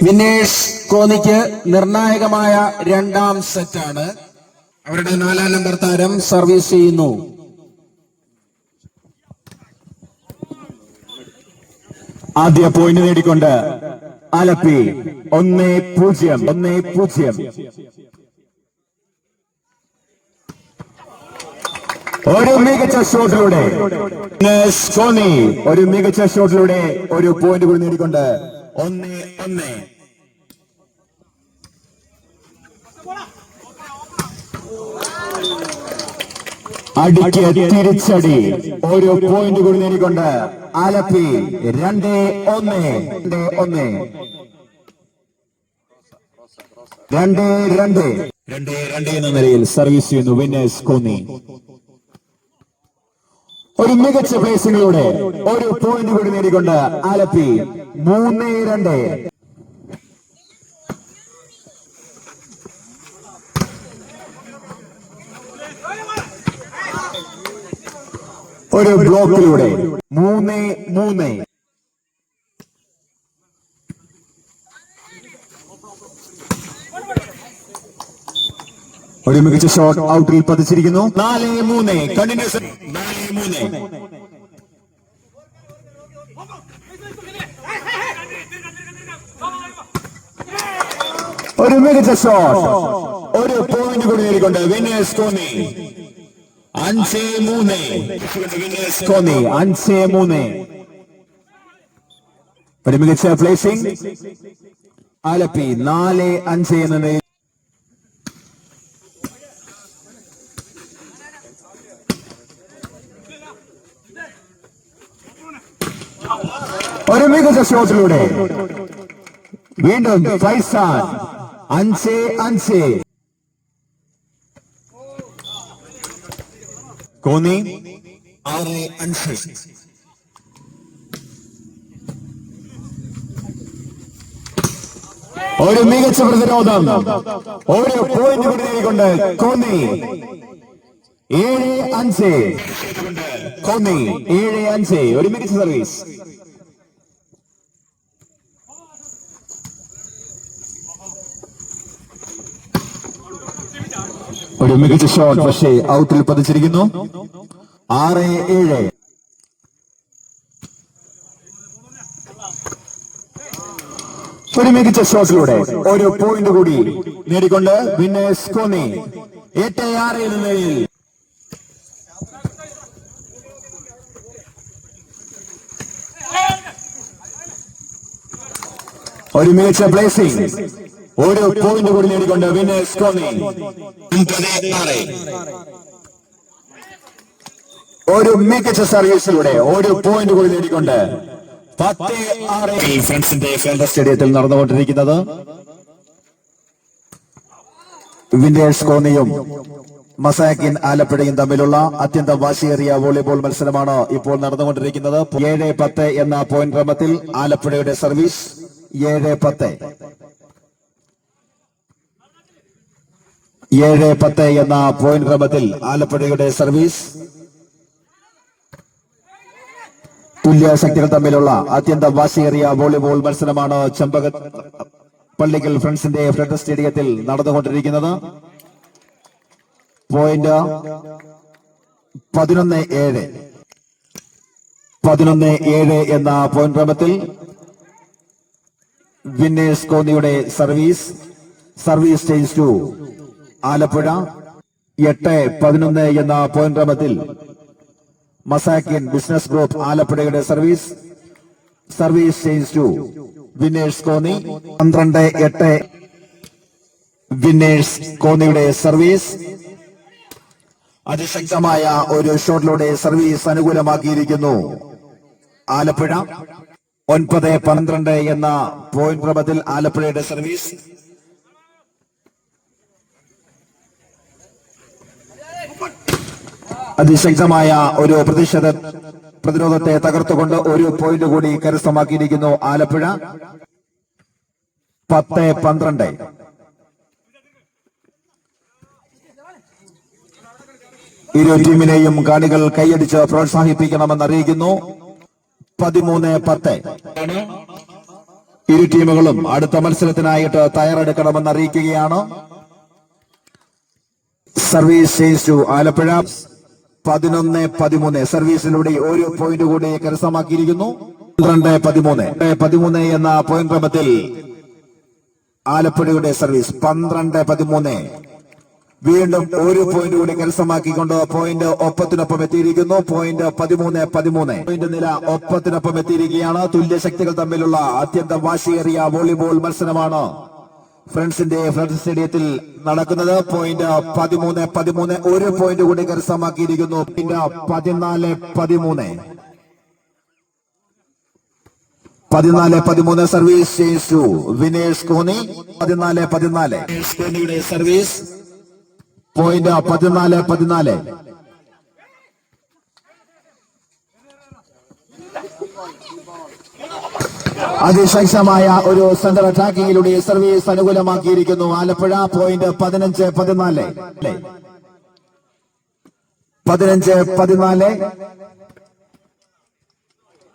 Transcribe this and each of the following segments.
വിനേഷ് കോന്നിക്ക് നിർണായകമായ രണ്ടാം സെറ്റാണ്. അവരുടെ 4-ാം നമ്പർ താരം സർവീസ് ചെയ്യുന്നു. ആദ്യ പോയിന്റ് നേടിക്കൊണ്ട് ആലപ്പി 1-0. ഒരു മികച്ച ഷോട്ടിലൂടെ കോന്നി ഒരു മികച്ച ഷോട്ടിലൂടെ ഒരു പോയിന്റ് കൂടി നേടിക്കൊണ്ട് 1-1. അടിക്ക് തിരിച്ചടി ഒരു പോയിന്റ് കൂടി നേടിക്കൊണ്ട് ആലപ്പി 2-1 എന്ന നിലയിൽ സർവീസ് ചെയ്യുന്നു വിനേഷ് കോന്നി. ഒരു മികച്ച പ്ലേസിംഗിലൂടെ ഒരു പോയിന്റ് കൂടി നേടിക്കൊണ്ട് ആലപ്പി 3-2. ഒരു ബ്ലോക്കിലൂടെ 3-3. ഒരു മികച്ച ഷോട്ട് ഔട്ടിൽ പതിച്ചിരിക്കുന്നു. 4-3 കണ്ടിന്യൂസ്. 4-3. ഒരു മികച്ച ഷോട്ട് ഒരു പോയിന്റ് കൂടി നേടിക്കൊണ്ട് വിനേഷ് കോന്നി 5-3. വിനേഷ് കോന്നി 5-3. ഒരു മികച്ച പ്ലേസിംഗ്. ആലപ്പി 4-5 എന്ന നിലയിൽ. ഒരു മികച്ച ഷോട്ടിലൂടെ വീണ്ടും ഫൈസാൻ 5-5. കോന്നി 6-5. ഒരു മികച്ച പ്രതിരോധം ഒരു പോയിന്റ് കൂടി നേടിക്കൊണ്ട് കോന്നി 7-5. കോന്നി 7-5. ഒരു മികച്ച സർവീസ്. ഒരു മികച്ച ഷോട്ട് പക്ഷേ ഔട്ടിൽ പതിച്ചിരിക്കുന്നു. 6-7. ഒരു മികച്ച ഷോട്ടിലൂടെ ഒരു പോയിന്റ് കൂടി നേടിക്കൊണ്ട് വിനേഷ് കോന്നി 8-6 എന്ന നിലയിൽ. ഒരു മികച്ച പ്ലേസിംഗ് ഒരു പോയിന്റ് കൂടി നേടിക്കൊണ്ട് വിനേഷ് കോന്നി 9-6. ഒരു മികച്ച സർവീസിലൂടെ ഒരു പോയിന്റ് കൂടി നേടിക്കൊണ്ട് 10-6. ഫ്രണ്ട്സിന്റെ ഫാൻഡ സ്റ്റേഡിയത്തിൽ നടന്നുകൊണ്ടിരിക്കുന്നത് വിനേഷ് കോന്നിയും മസാക്കിൻ ആലപ്പുഴയും തമ്മിലുള്ള അത്യന്തം വാശിയേറിയ വോളിബോൾ മത്സരമാണ് ഇപ്പോൾ നടന്നുകൊണ്ടിരിക്കുന്നത്. 7-10 എന്ന പോയിന്റ് ക്രമത്തിൽ ആലപ്പുഴയുടെ സർവീസ്. 7-10 എന്ന പോയിന്റ് ക്രമത്തിൽ ആലപ്പുഴയുടെ സർവീസ്. തുല്യ ശക്തികൾ തമ്മിലുള്ള അത്യന്തം വാശിയേറിയ വോളിബോൾ മത്സരമാണ് പള്ളിക്കൽ ഫ്രണ്ട്സിന്റെ ഫ്ലഡ് സ്റ്റേഡിയത്തിൽ നടന്നുകൊണ്ടിരിക്കുന്നത്. പോയിന്റ് 11-7 എന്ന പോയിന്റ് ക്രമത്തിൽ വിനേഷ് കോന്നിയുടെ സർവീസ്. Service stage 2 Alappuzha. 8-11 എന്ന പോയിന്റ് ക്രമത്തിൽ മസാക്കിൻ ബിസിനസ് ഗ്രൂപ്പ് ആലപ്പുഴയുടെ service. Service stage 2 Vinesh Konni. 12-8 Vinesh കോന്നിയുടെ സർവീസ്. അതിശക്തമായ ഒരു ഷോട്ടിലൂടെ സർവീസ് അനുകൂലമാക്കിയിരിക്കുന്നു ആലപ്പുഴ. 9-12 എന്ന പോയിന്റ് ക്രമത്തിൽ ആലപ്പുഴയുടെ സർവീസ്. അതിശക്തമായ ഒരു പ്രതിരോധത്തെ തകർത്തുകൊണ്ട് ഒരു പോയിന്റ് കൂടി കരസ്ഥമാക്കിയിരിക്കുന്നു ആലപ്പുഴ. 10-12. ഇരു ടീമിനെയും കാണികൾ കൈയടിച്ച് പ്രോത്സാഹിപ്പിക്കണമെന്ന് അറിയിക്കുന്നു. 13-10. ഇരു ടീമുകളും അടുത്ത മത്സരത്തിനായിട്ട് തയ്യാറെടുക്കണമെന്ന് അറിയിക്കുകയാണ്. സർവീസ് ചെയ്തു ആലപ്പുഴ 11-13 സർവീസിലൂടെ ഒരു പോയിന്റ് കൂടി കരസ്ഥമാക്കിയിരിക്കുന്നു. 12-13 എന്ന പോയിന്റ് ക്രമത്തിൽ ആലപ്പുഴയുടെ സർവീസ് 12-13 വീണ്ടും ഒരു പോയിന്റ് കൂടി കരസ്ഥമാക്കിക്കൊണ്ട് പോയിന്റ് ഒപ്പത്തിനൊപ്പം എത്തിയിരിക്കുന്നു. പോയിന്റ് 13-13 പോയിന്റ് നില ഒപ്പത്തിനൊപ്പം എത്തിയിരിക്കുകയാണ്. തുല്യശക്തികൾ തമ്മിലുള്ള അത്യന്തം വാശിയേറിയ വോളിബോൾ മത്സരമാണ് ഫ്രണ്ട്സിന്റെ ഫ്ലഡ് സ്റ്റേഡിയത്തിൽ നടക്കുന്നത്. പോയിന്റ് 13-13 ഒരു പോയിന്റ് കൂടി കരസ്ഥമാക്കിയിരിക്കുന്നു. പോയിന്റ് 14-13 സർവീസ് ചെയ്തു വിനേഷ് കോന്നി. 14-14 കോന്നിയുടെ സർവീസ് പോയിന്റ് 14-14. അതിശക്തമായ ഒരു സെന്റർ അറ്റാക്കിങ്ങിലൂടെ സർവീസ് അനുകൂലമാക്കിയിരിക്കുന്നു ആലപ്പുഴ. പോയിന്റ് 15-14 15-14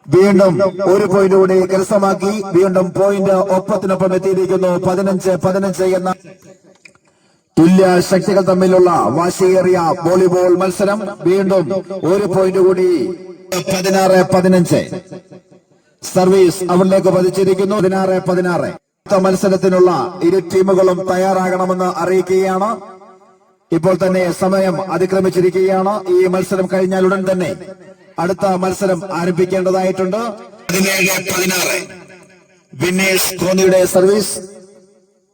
വീണ്ടും ഒരു പോയിന്റ് കൂടി കരസ്ഥമാക്കി. വീണ്ടും പോയിന്റ് ഒപ്പത്തിനൊപ്പം എത്തിയിരിക്കുന്നു. 15-15 എന്ന തുല്യ ശക്തികൾ തമ്മിലുള്ള വാശിയേറിയ വോളിബോൾ മത്സരം. വീണ്ടും ഒരു പോയിന്റ് കൂടി 16-15 സർവീസ് അവരിലേക്ക് പതിച്ചിരിക്കുന്നു. 16-16 മത്സരത്തിനുള്ള ഇരു ടീമുകളും തയ്യാറാകണമെന്ന് അറിയിക്കുകയാണ്. ഇപ്പോൾ തന്നെ സമയം അതിക്രമിച്ചിരിക്കുകയാണ്. ഈ മത്സരം കഴിഞ്ഞാൽ ഉടൻ തന്നെ അടുത്ത മത്സരം ആരംഭിക്കേണ്ടതായിട്ടുണ്ട്. 17-16 വിനേഷ് കോന്നിയുടെ സർവീസ്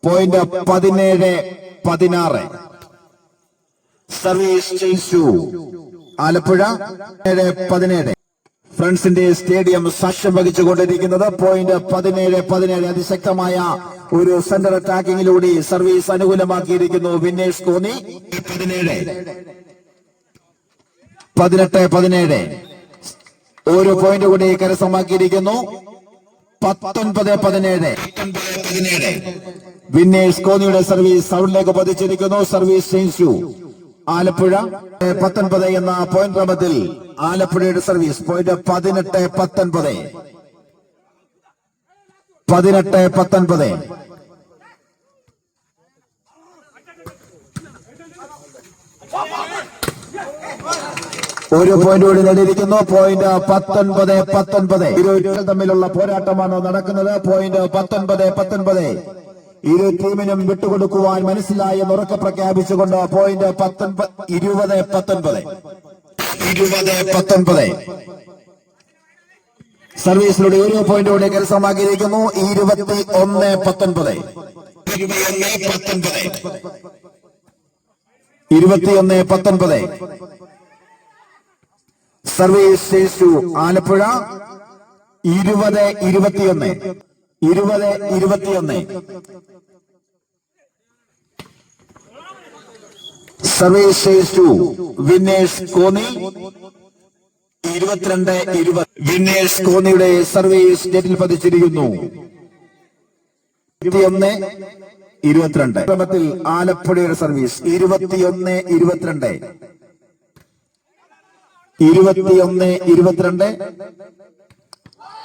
പോയിന്റ് 17-16 സർവീസ് ചെയ്തു ആലപ്പുഴ. 17-17 ഫ്രണ്ട്സിന്റെ സ്റ്റേഡിയം സാക്ഷ്യം വഹിച്ചുകൊണ്ടിരിക്കുന്നത്. പോയിന്റ് 17-17 അതിശക്തമായ ഒരു സെന്റർ അറ്റാക്കിങ്ങിലൂടെ സർവീസ് അനുകൂലമാക്കിയിരിക്കുന്നു വിനേഷ് കോന്നി. 18-17 ഒരു പോയിന്റ് കൂടി കരസ്ഥമാക്കിയിരിക്കുന്നു. 19-17 വിനേഷ് കോന്നിയുടെ സർവീസ് ഔട്ടിലേക്ക് പതിച്ചിരിക്കുന്നു. സർവീസ് ചെയ്തു ആലപ്പുഴ. 19 എന്ന പോയിന്റ് ക്രമത്തിൽ ആലപ്പുഴയുടെ സർവീസ് പോയിന്റ് 18-19 18-19 ഒരു പോയിന്റ് കൂടി നേടിയിരിക്കുന്നു. പോയിന്റ് 19-19 ഇരു തമ്മിലുള്ള പോരാട്ടമാണ് നടക്കുന്നത്. പോയിന്റ് 19-19 ഇരു ടീമിനും വിട്ടുകൊടുക്കുവാൻ മനസ്സിലായി എന്ന് ഉറക്കെ പ്രഖ്യാപിച്ചുകൊണ്ട് പോയിന്റ് 20-19 സർവീസിലൂടെ ഒരു പോയിന്റ് കൂടി കരസ്ഥമാക്കിയിരിക്കുന്നു. 21-19 21-19 സർവീസ് ചെയ്തു ആലപ്പുഴ. 20-21 സർവീസ് ചെയ്തു വിനേഷ് കോന്നി. 22-20 വിനേഷ് കോന്നിയുടെ സർവീസ് നെറ്റിൽ പതിച്ചിരിക്കുന്നു. 21-22 ക്രമത്തിൽ ആലപ്പുഴയുടെ സർവീസ് 21-22 21-22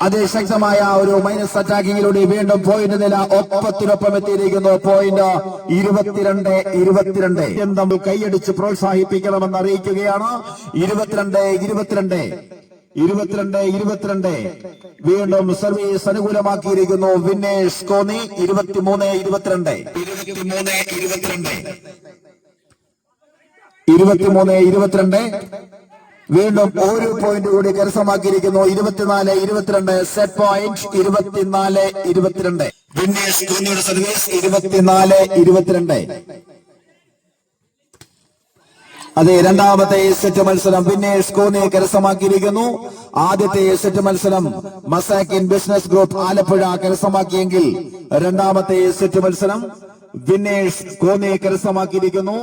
അതിശക്തമായ ഒരു മൈനസ് അറ്റാക്കിങ്ങിലൂടെ വീണ്ടും പോയിന്റ് നില ഒപ്പത്തിനൊപ്പം എത്തിയിരിക്കുന്നു. പോയിന്റ് 22-22 തമ്മിൽ കൈയടിച്ച് പ്രോത്സാഹിപ്പിക്കണമെന്ന് അറിയിക്കുകയാണ്. 22-22 വീണ്ടും സർവീസ് അനുകൂലമാക്കിയിരിക്കുന്നു വിനേഷ് കോന്നി. 23-22 വീണ്ടും ഒരു പോയിന്റ് കൂടി കരസ്ഥമാക്കിയിരിക്കുന്നു. 24-22 സെറ്റ് പോയിന്റ്. 24-22 വിനേഷ് കോന്നിയുടെ സർവീസ്. 24-22 അതെ, രണ്ടാമത്തെ സെറ്റ് മത്സരം വിനേഷ് കോന്നി കരസ്ഥമാക്കിയിരിക്കുന്നു. ആദ്യത്തെ സെറ്റ് മത്സരം മസാക്കിൻ ബിസിനസ് ഗ്രൂപ്പ് ആലപ്പുഴ കരസ്ഥമാക്കിയെങ്കിൽ രണ്ടാമത്തെ സെറ്റ് മത്സരം വിനേഷ് കോന്നി കരസ്ഥമാക്കിയിരിക്കുന്നു.